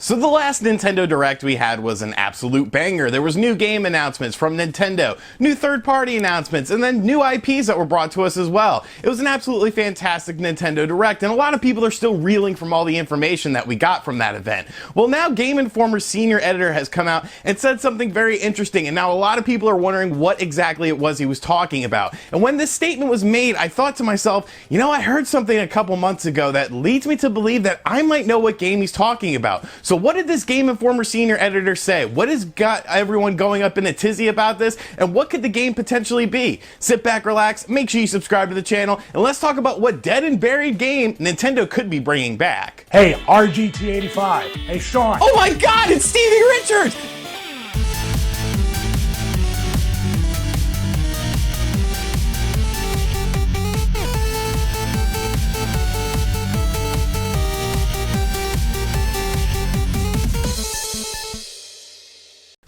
So the last Nintendo Direct we had was an absolute banger. There was new game announcements from Nintendo, new third-party announcements, and then new IPs that were brought to us as well. It was an absolutely fantastic Nintendo Direct, and a lot of people are still reeling from all the information that we got from that event. Well, now Game Informer's senior editor has come out and said something very interesting, and now a lot of people are wondering what exactly it was he was talking about. And when this statement was made, I thought to myself, you know, I heard something a couple months ago that leads me to believe that I might know what game he's talking about. So what did this Game Informer senior editor say? What has got everyone going up in a tizzy about this? And what could the game potentially be? Sit back, relax, make sure you subscribe to the channel, and let's talk about what dead and buried game Nintendo could be bringing back. Hey, RGT 85. Hey, Sean. Oh my God, it's Stevie Richards!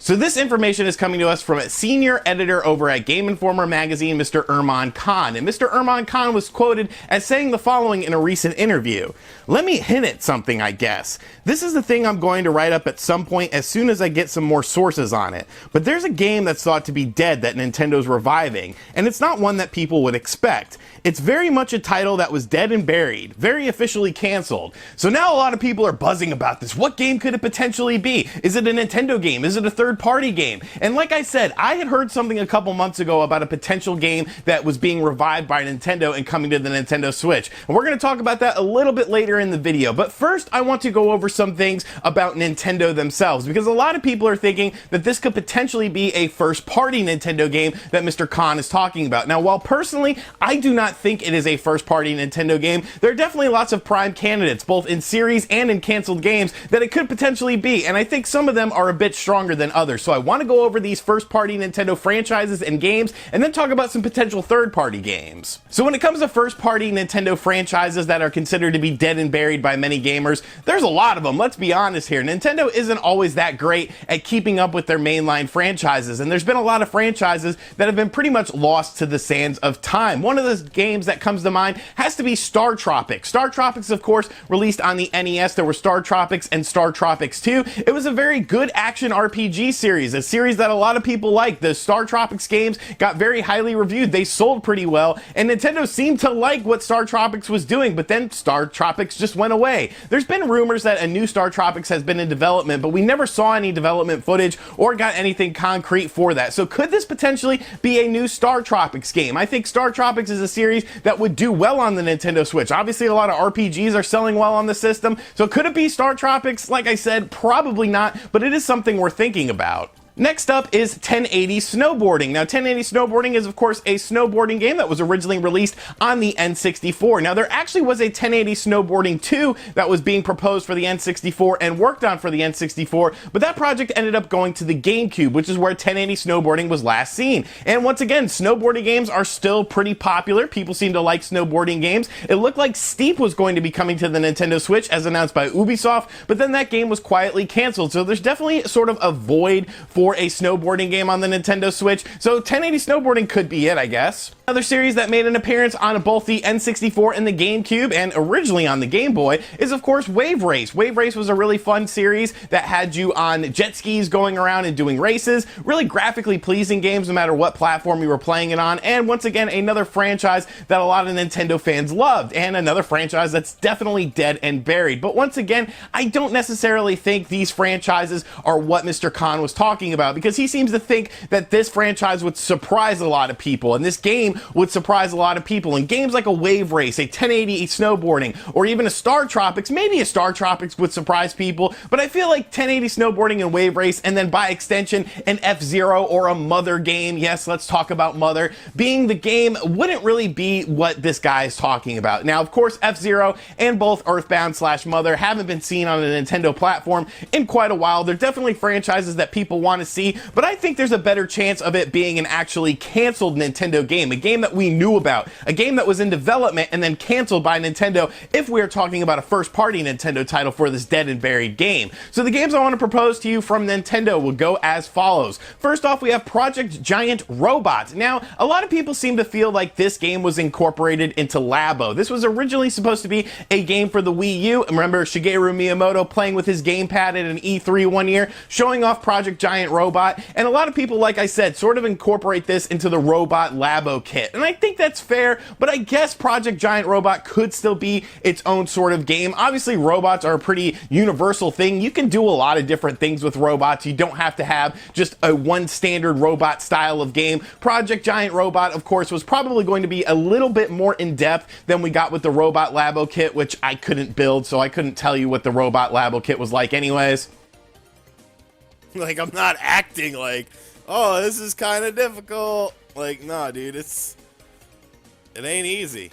So this information is coming to us from a senior editor over at Game Informer magazine, Mr. Erman Khan. And Mr. Erman Khan was quoted as saying the following in a recent interview. "Let me hint at something, I guess. This is the thing I'm going to write up at some point as soon as I get some more sources on it. But there's a game that's thought to be dead that Nintendo's reviving, and it's not one that people would expect. It's very much a title that was dead and buried, very officially canceled. So now a lot of people are buzzing about this. What game could it potentially be? Is it a Nintendo game? Is it a third-party game?" And like I said, I had heard something a couple months ago about a potential game that was being revived by Nintendo and coming to the Nintendo Switch. And we're going to talk about that a little bit later in the video. But first, I want to go over some things about Nintendo themselves, because a lot of people are thinking that this could potentially be a first-party Nintendo game that Mr. Khan is talking about. Now, while personally, I do not think it is a first-party Nintendo game, there are definitely lots of prime candidates, both in series and in canceled games, that it could potentially be, and I think some of them are a bit stronger than others. So I want to go over these first-party Nintendo franchises and games, and then talk about some potential third-party games. So when it comes to first-party Nintendo franchises that are considered to be dead and buried by many gamers, there's a lot of them, let's be honest here. Nintendo isn't always that great at keeping up with their mainline franchises, and there's been a lot of franchises that have been pretty much lost to the sands of time. One of those games that comes to mind has to be Star Tropics. Star Tropics, of course, released on the NES. There were Star Tropics and Star Tropics 2. It was a very good action RPG series, a series that a lot of people liked. The Star Tropics games got very highly reviewed. They sold pretty well, and Nintendo seemed to like what Star Tropics was doing, but then Star Tropics just went away. There's been rumors that a new Star Tropics has been in development, but we never saw any development footage or got anything concrete for that. So could this potentially be a new Star Tropics game? I think Star Tropics is a series that would do well on the Nintendo Switch. Obviously, a lot of RPGs are selling well on the system, so could it be Star Tropics? Like I said, probably not, but it is something we're thinking about. Next up is 1080 Snowboarding. Now, 1080 Snowboarding is, of course, a snowboarding game that was originally released on the N64. Now, there actually was a 1080 Snowboarding 2 that was being proposed for the N64 and worked on for the N64, but that project ended up going to the GameCube, which is where 1080 Snowboarding was last seen. And once again, snowboarding games are still pretty popular. People seem to like snowboarding games. It looked like Steep was going to be coming to the Nintendo Switch as announced by Ubisoft, but then that game was quietly canceled. So there's definitely sort of a void for a snowboarding game on the Nintendo Switch, so 1080 Snowboarding could be it, I guess. Another series that made an appearance on both the N64 and the GameCube, and originally on the Game Boy, is of course Wave Race. Wave Race was a really fun series that had you on jet skis going around and doing races. Really graphically pleasing games no matter what platform you were playing it on, and once again, another franchise that a lot of Nintendo fans loved, and another franchise that's definitely dead and buried. But once again, I don't necessarily think these franchises are what Mr. Khan was talking about, because he seems to think that this franchise would surprise a lot of people, and this game would surprise a lot of people. And games like a Wave Race, a 1080 Snowboarding, or even a Star Tropics, maybe a Star Tropics would surprise people, but I feel like 1080 Snowboarding and Wave Race, and then by extension, an F-Zero or a Mother game, yes, let's talk about Mother, being the game wouldn't really be what this guy is talking about. Now, of course, F-Zero and both Earthbound/Mother haven't been seen on a Nintendo platform in quite a while. They're definitely franchises that people want to see, but I think there's a better chance of it being an actually canceled Nintendo game, a game game that we knew about, a game that was in development and then canceled by Nintendo if we are talking about a first-party Nintendo title for this dead and buried game. So the games I want to propose to you from Nintendo will go as follows. First off, we have Project Giant Robot. Now, a lot of people seem to feel like this game was incorporated into Labo. This was originally supposed to be a game for the Wii U. Remember Shigeru Miyamoto playing with his gamepad at an E3 one year, showing off Project Giant Robot, and a lot of people, like I said, sort of incorporate this into the Robot Labo kit. And I think that's fair, but I guess Project Giant Robot could still be its own sort of game. Obviously, robots are a pretty universal thing. You can do a lot of different things with robots. You don't have to have just a one standard robot style of game. Project Giant Robot, of course, was probably going to be a little bit more in-depth than we got with the Robot Labo kit, which I couldn't build, so I couldn't tell you what the Robot Labo kit was like anyways. Like, I'm not acting like, oh, this is kind of difficult. Like, nah, dude, it ain't easy.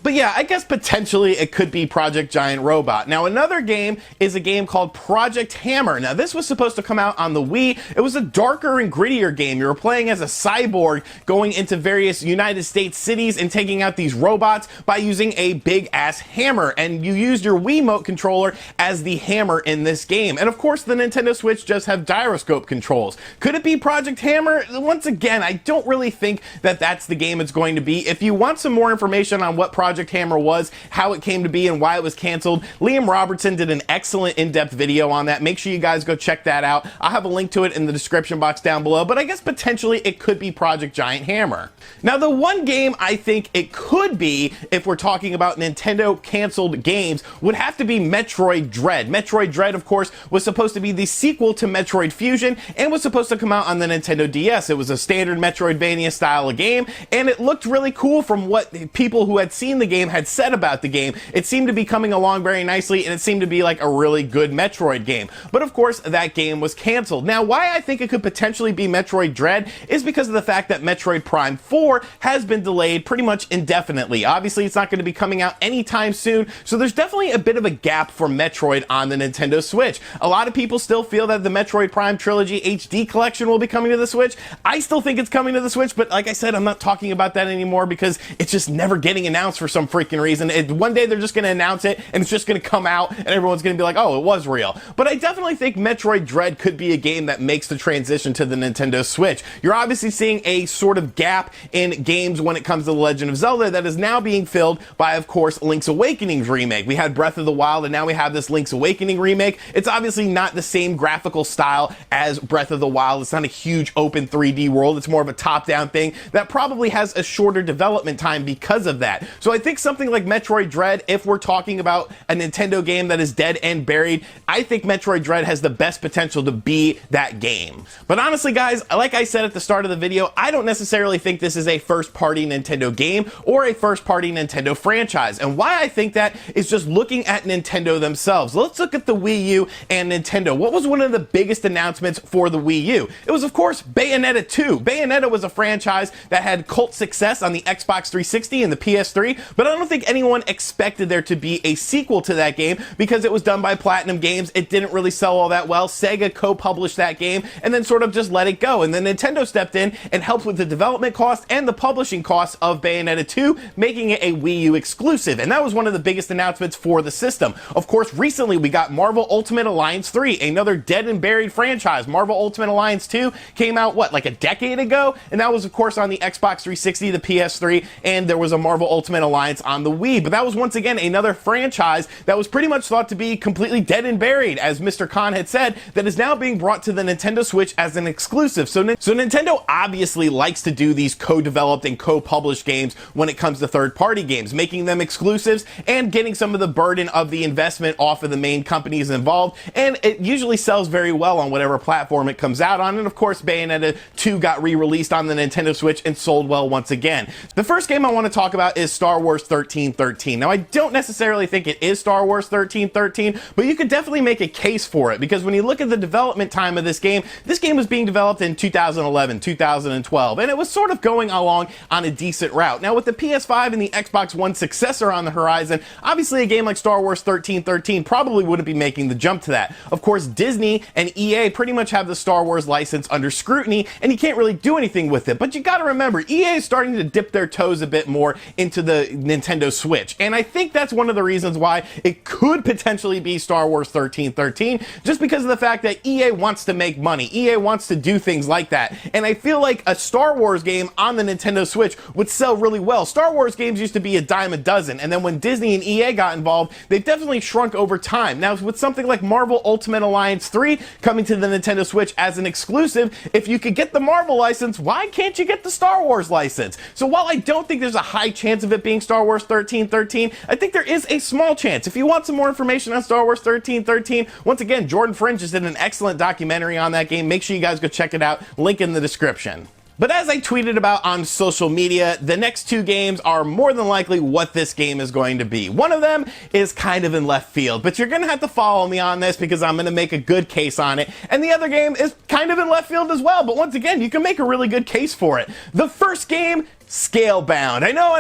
But yeah, I guess potentially it could be Project Giant Robot. Now, another game is a game called Project Hammer. Now, this was supposed to come out on the Wii. It was a darker and grittier game. You were playing as a cyborg going into various United States cities and taking out these robots by using a big-ass hammer. And you used your Wiimote controller as the hammer in this game. And of course, the Nintendo Switch does have gyroscope controls. Could it be Project Hammer? Once again, I don't really think that that's the game it's going to be. If you want some more information on what Project Hammer was, how it came to be, and why it was canceled, Liam Robertson did an excellent in-depth video on that. Make sure you guys go check that out. I'll have a link to it in the description box down below, but I guess potentially it could be Project Giant Hammer. Now, the one game I think it could be, if we're talking about Nintendo canceled games, would have to be Metroid Dread. Metroid Dread, of course, was supposed to be the sequel to Metroid Fusion and was supposed to come out on the Nintendo DS. It was a standard Metroidvania style of game, and it looked really cool from what people who had seen the game had said about the game. It seemed to be coming along very nicely, and it seemed to be like a really good Metroid game. But of course, that game was canceled. Now, why I think it could potentially be Metroid Dread is because of the fact that Metroid Prime 4 has been delayed pretty much indefinitely. Obviously, it's not going to be coming out anytime soon, so there's definitely a bit of a gap for Metroid on the Nintendo Switch. A lot of people still feel that the Metroid Prime Trilogy HD Collection will be coming to the Switch. I still think it's coming to the Switch, but like I said, I'm not talking about that anymore because it's just never getting announced for some freaking reason. One day they're just going to announce it and it's just going to come out and everyone's going to be like, oh, it was real. But I definitely think Metroid Dread could be a game that makes the transition to the Nintendo Switch. You're obviously seeing a sort of gap in games when it comes to The Legend of Zelda that is now being filled by, of course, Link's Awakening's remake. We had Breath of the Wild and now we have this Link's Awakening remake. It's obviously not the same graphical style as Breath of the Wild. It's not a huge open 3D world. It's more of a top-down thing that probably has a shorter development time because of that. So I think something like Metroid Dread, if we're talking about a Nintendo game that is dead and buried, I think Metroid Dread has the best potential to be that game. But honestly, guys, like I said at the start of the video, I don't necessarily think this is a first-party Nintendo game or a first-party Nintendo franchise. And why I think that is just looking at Nintendo themselves. Let's look at the Wii U and Nintendo. What was one of the biggest announcements for the Wii U? It was, of course, Bayonetta 2. Bayonetta was a franchise that had cult success on the Xbox 360 and the PS3, but I don't think anyone expected there to be a sequel to that game because it was done by Platinum Games. It didn't really sell all that well. Sega co-published that game and then sort of just let it go. And then Nintendo stepped in and helped with the development costs and the publishing costs of Bayonetta 2, making it a Wii U exclusive. And that was one of the biggest announcements for the system. Of course, recently we got Marvel Ultimate Alliance 3, another dead and buried franchise. Marvel Ultimate Alliance 2 came out, what, like a decade ago? And that was, of course, on the Xbox 360, the PS3, and there was a Marvel Ultimate Alliance on the Wii. But that was once again another franchise that was pretty much thought to be completely dead and buried, as Mr. Khan had said, that is now being brought to the Nintendo Switch as an exclusive. So Nintendo obviously likes to do these co-developed and co-published games when it comes to third-party games, making them exclusives and getting some of the burden of the investment off of the main companies involved. And it usually sells very well on whatever platform it comes out on. And of course, Bayonetta 2 got re-released on the Nintendo Switch and sold well once again. The first game I want to talk about is Star Star Wars 1313. Now, I don't necessarily think it is Star Wars 1313, but you could definitely make a case for it, because when you look at the development time of this game was being developed in 2011, 2012, and it was sort of going along on a decent route. Now, with the PS5 and the Xbox One successor on the horizon, obviously a game like Star Wars 1313 probably wouldn't be making the jump to that. Of course, Disney and EA pretty much have the Star Wars license under scrutiny, and you can't really do anything with it. But you gotta remember, EA is starting to dip their toes a bit more into the Nintendo Switch, and I think that's one of the reasons why it could potentially be Star Wars 1313, just because of the fact that EA wants to make money. EA wants to do things like that, and I feel like a Star Wars game on the Nintendo Switch would sell really well. Star Wars games used to be a dime a dozen, and then when Disney and EA got involved, they've definitely shrunk over time. Now, with something like Marvel Ultimate Alliance 3 coming to the Nintendo Switch as an exclusive, if you could get the Marvel license, why can't you get the Star Wars license? So while I don't think there's a high chance of it being Star Wars 1313, I think there is a small chance. If you want some more information on Star Wars 1313, once again, Jordan Fringe just did an excellent documentary on that game. Make sure you guys go check it out. Link in the description. But as I tweeted about on social media, the next two games are more than likely what this game is going to be. One of them is kind of in left field, but you're going to have to follow me on this because I'm going to make a good case on it. And the other game is kind of in left field as well, but once again, you can make a really good case for it. The first game, Scalebound. I know,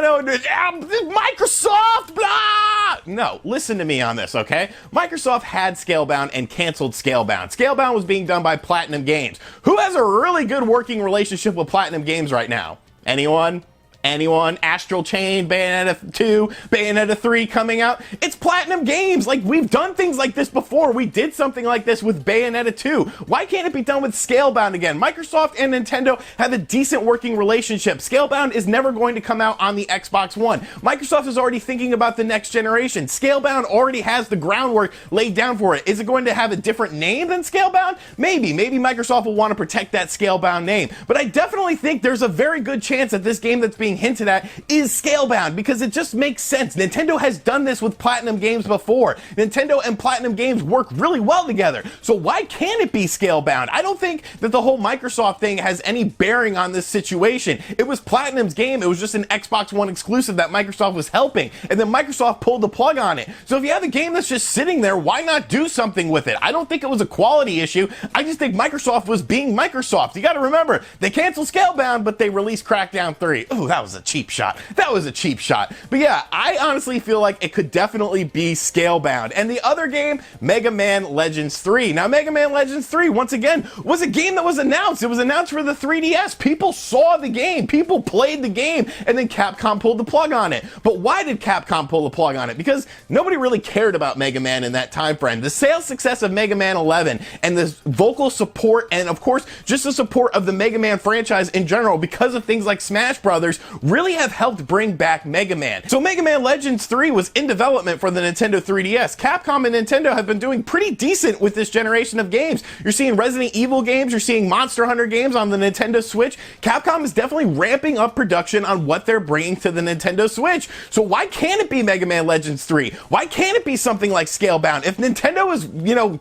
Microsoft, blah! No, listen to me on this, okay? Microsoft had Scalebound and canceled Scalebound. Scalebound was being done by Platinum Games. Who has a really good working relationship with Platinum Games right now? Anyone? Anyone? Astral Chain, Bayonetta 2, Bayonetta 3 coming out. It's Platinum Games. Like, we've done things like this before. We did something like this with Bayonetta 2. Why can't it be done with Scalebound again? Microsoft and Nintendo have a decent working relationship. Scalebound is never going to come out on the Xbox One. Microsoft is already thinking about the next generation. Scalebound already has the groundwork laid down for it. Is it going to have a different name than Scalebound? Maybe. Maybe Microsoft will want to protect that Scalebound name. But I definitely think there's a very good chance that this game that's being hinted at is Scalebound, because it just makes sense. Nintendo has done this with Platinum Games before. Nintendo and Platinum Games work really well together. So why can't it be Scalebound? I don't think that the whole Microsoft thing has any bearing on this situation. It was Platinum's game. It was just an Xbox One exclusive that Microsoft was helping, and then Microsoft pulled the plug on it. So if you have a game that's just sitting there, why not do something with it? I don't think it was a quality issue. I just think Microsoft was being Microsoft. You got to remember, they canceled Scalebound, but they released Crackdown 3. Ooh, that was a cheap shot. That was a cheap shot. But yeah, I honestly feel like it could definitely be Scalebound. And the other game, Mega Man Legends 3. Now, Mega Man Legends 3, once again, was a game that was announced. It was announced for the 3DS. People saw the game. People played the game. And then Capcom pulled the plug on it. But why did Capcom pull the plug on it? Because nobody really cared about Mega Man in that time frame. The sales success of Mega Man 11 and the vocal support, and of course, just the support of the Mega Man franchise in general, because of things like Smash Brothers, really have helped bring back Mega Man. So Mega Man Legends 3 was in development for the Nintendo 3DS. Capcom and Nintendo have been doing pretty decent with this generation of games. You're seeing Resident Evil games, you're seeing Monster Hunter games on the Nintendo Switch. Capcom is definitely ramping up production on what they're bringing to the Nintendo Switch. So why can't it be Mega Man Legends 3? Why can't it be something like Scalebound? If Nintendo is,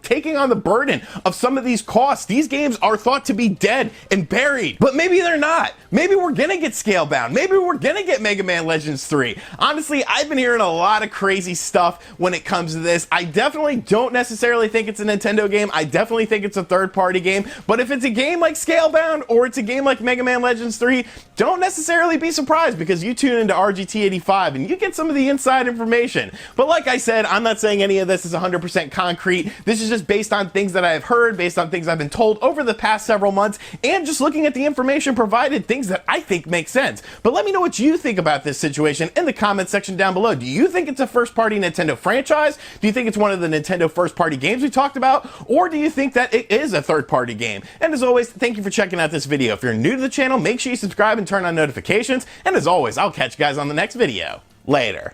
taking on the burden of some of these costs, these games are thought to be dead and buried. But maybe they're not. Maybe we're gonna get Scalebound. Maybe we're gonna get Mega Man Legends 3. Honestly, I've been hearing a lot of crazy stuff when it comes to this. I definitely don't necessarily think it's a Nintendo game. I definitely think it's a third-party game. But if it's a game like Scalebound or it's a game like Mega Man Legends 3, don't necessarily be surprised, because you tune into RGT 85 and you get some of the inside information. But like I said, I'm not saying any of this is 100% concrete. This is just based on things that I've heard, based on things I've been told over the past several months, and just looking at the information provided, things that I think make sense. But let me know what you think about this situation in the comment section down below. Do you think it's a first-party Nintendo franchise? Do you think it's one of the Nintendo first-party games we talked about? Or do you think that it is a third-party game? And as always, thank you for checking out this video. If you're new to the channel, make sure you subscribe and turn on notifications. And as always, I'll catch you guys on the next video. Later.